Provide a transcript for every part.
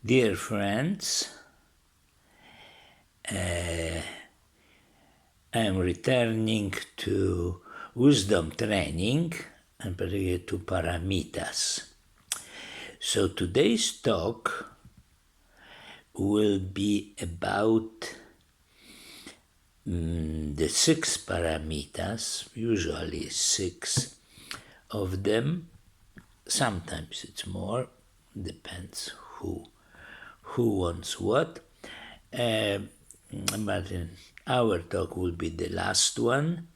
Dear friends, I am returning to wisdom training, and particularly to paramitas. So today's talk will be about the 6 paramitas, usually 6 of them. Sometimes it's more, depends who wants what. But in our talk will be the last one,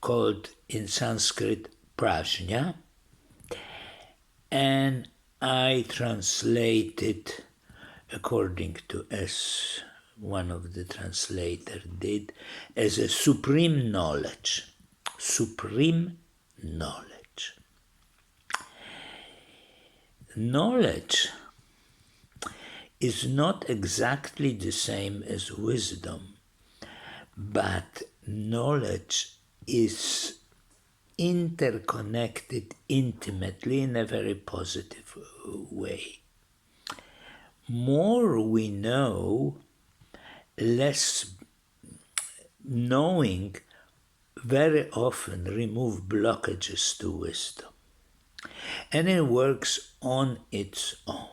called in Sanskrit prajna, and I translated according to as one of the translators did, as a supreme knowledge. Supreme knowledge. Knowledge is not exactly the same as wisdom, but knowledge is interconnected intimately in a very positive way. More we know, less knowing very often remove blockages to wisdom. And it works on its own.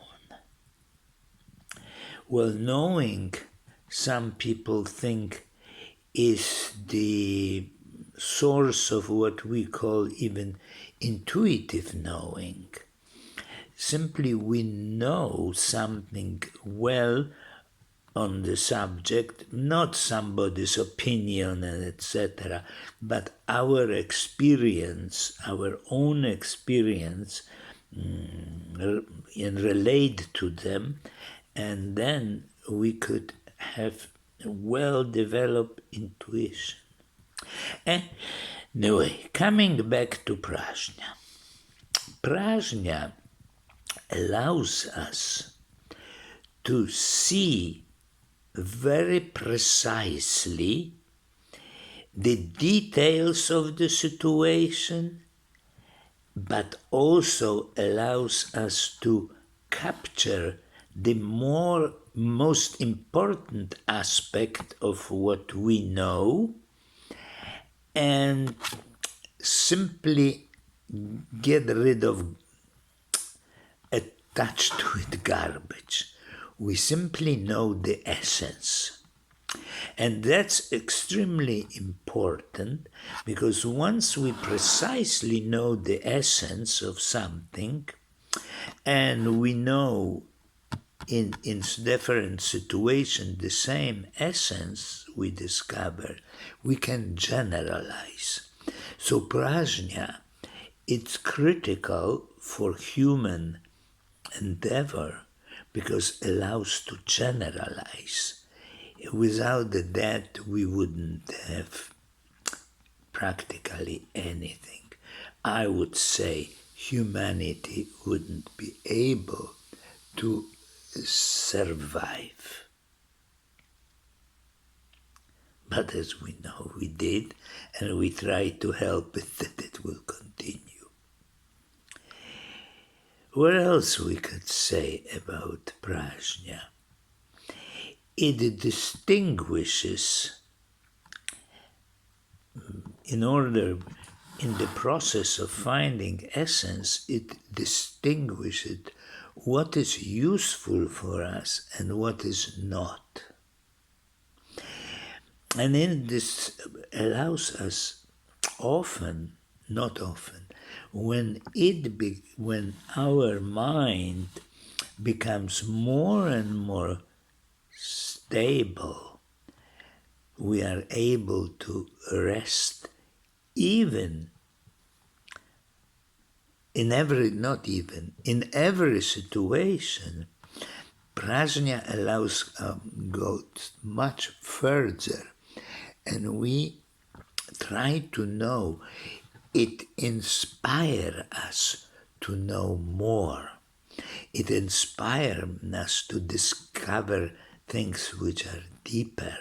Well, knowing, some people think, is the source of what we call even intuitive knowing. Simply we know something well on the subject, not somebody's opinion and etc., but our experience, our own experience, and relate to them, and then we could have well-developed intuition. Anyway, coming back to prajna. Prajna allows us to see very precisely the details of the situation, but also allows us to capture the most important aspect of what we know and simply get rid of attached to it garbage. We simply know the essence. And that's extremely important, because once we precisely know the essence of something, and we know in different situations the same essence we discover, we can generalize. So prajna, it's critical for human endeavor because it allows to generalize. Without that, we wouldn't have practically anything. I would say humanity wouldn't be able to survive. But as we know, we did, and we try to help it that it will continue. What else we could say about prajna? It distinguishes, in the process of finding essence, it distinguishes what is useful for us and what is not. And then this allows us often, not often, when our mind becomes more and more stable, we are able to rest in every situation. Prajna allows go much further, and we try to know. It inspires us to know more. It inspires us to discover things which are deeper.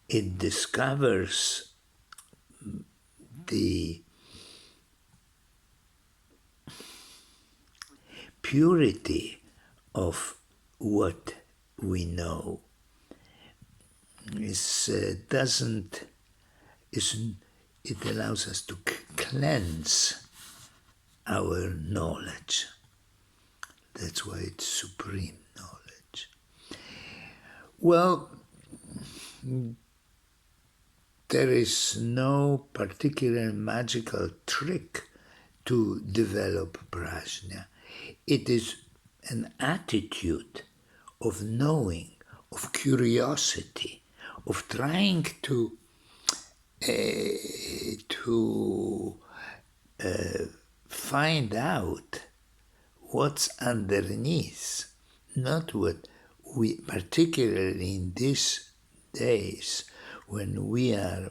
It discovers the purity of what we know. It allows us to cleanse our knowledge. That's why it's supreme knowledge. Well, there is no particular magical trick to develop prajna. It is an attitude of knowing, of curiosity, of trying to find out what's underneath, not what we, particularly in these days when we are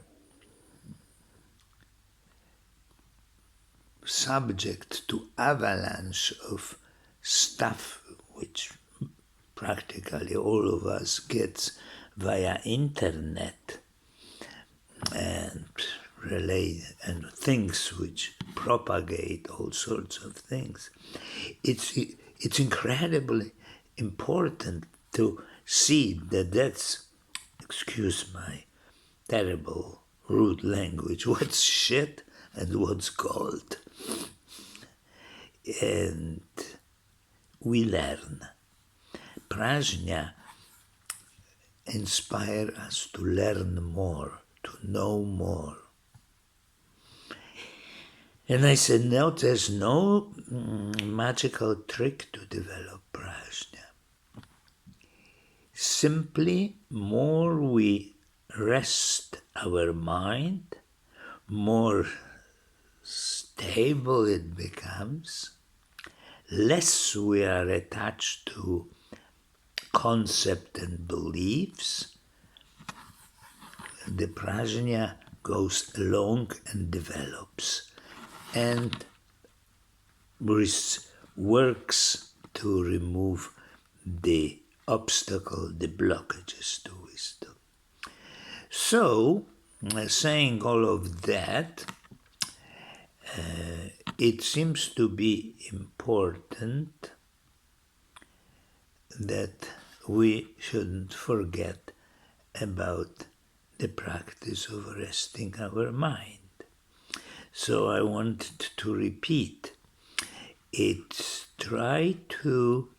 subject to avalanche of stuff which practically all of us gets via internet and relay and things which propagate all sorts of things. It's incredibly important to see that that's, excuse my terrible rude language, what's shit and what's gold. And we learn. Prajna inspires us to learn more, to know more. And I said, no, there's no magical trick to develop prajna. Simply, more we rest our mind, more stable it becomes, less we are attached to concept and beliefs, the prajna goes along and develops and works to remove the obstacle, the blockages to wisdom. So, saying all of that, it seems to be important that we shouldn't forget about the practice of resting our mind. So I wanted to repeat, it's try to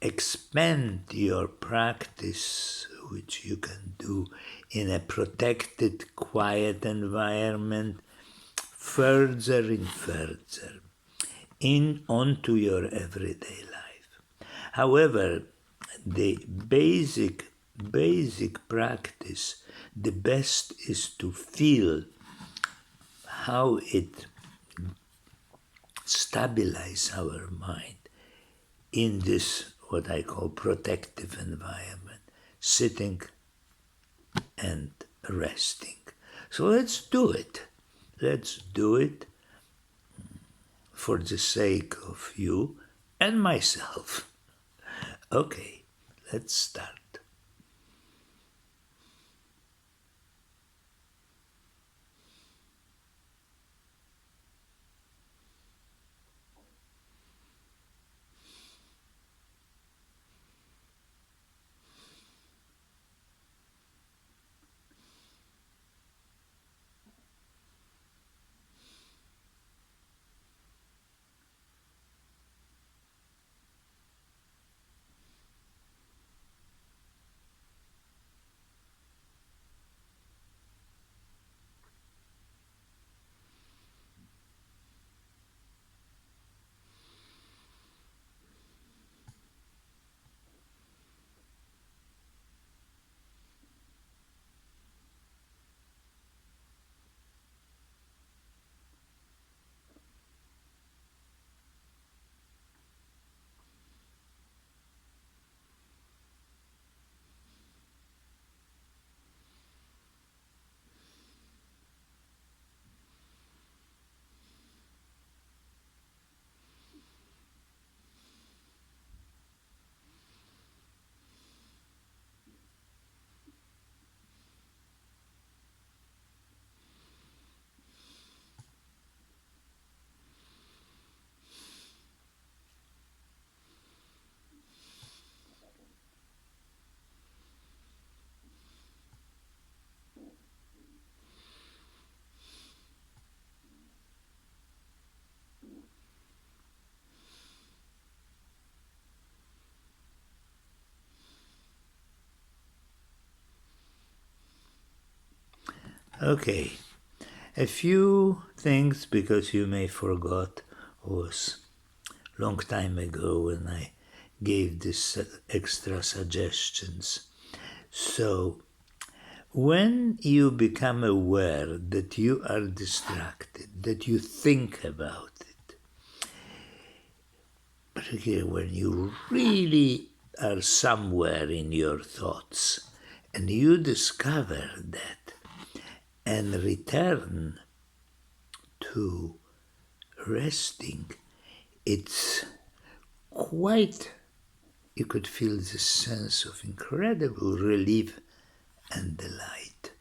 expand your practice, which you can do in a protected, quiet environment, further and further, onto your everyday life. However, the basic practice, the best is to feel how it stabilizes our mind in this, what I call protective environment, sitting and resting. So let's do it. Let's do it for the sake of you and myself. Okay, let's start. Okay. A few things, because you may forgot, was long time ago when I gave this extra suggestions. So, when you become aware that you are distracted, that you think about it, particularly when you really are somewhere in your thoughts, and you discover that and return to resting, it's quite, you could feel this sense of incredible relief and delight.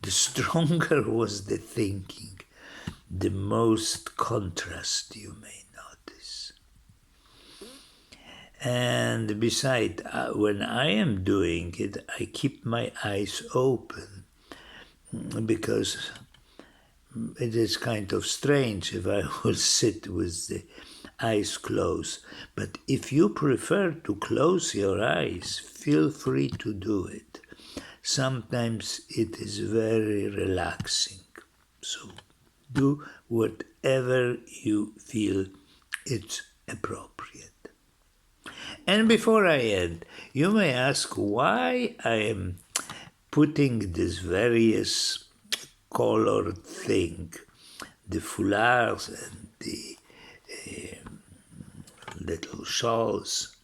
The stronger was the thinking, the most contrast you may notice. And besides, when I am doing it, I keep my eyes open, because it is kind of strange if I will sit with the eyes closed. But if you prefer to close your eyes, feel free to do it. Sometimes it is very relaxing. So do whatever you feel it's appropriate. And before I end, you may ask why I am putting this various colored thing, the foulards and the little shawls,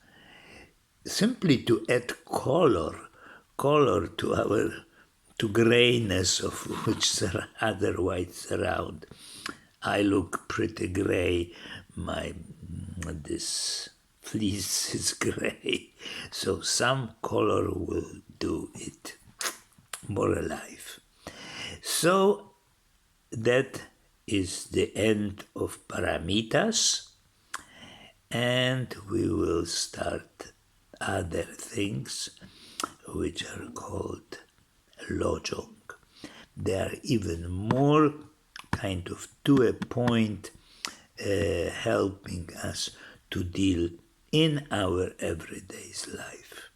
simply to add color to grayness of which there otherwise surround. I look pretty gray. This fleece is gray, so some color will do it. More alive. So that is the end of paramitas, and we will start other things which are called lojong. They are even more kind of to a point, helping us to deal in our everyday life.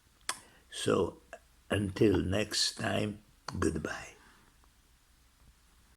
So until next time, goodbye.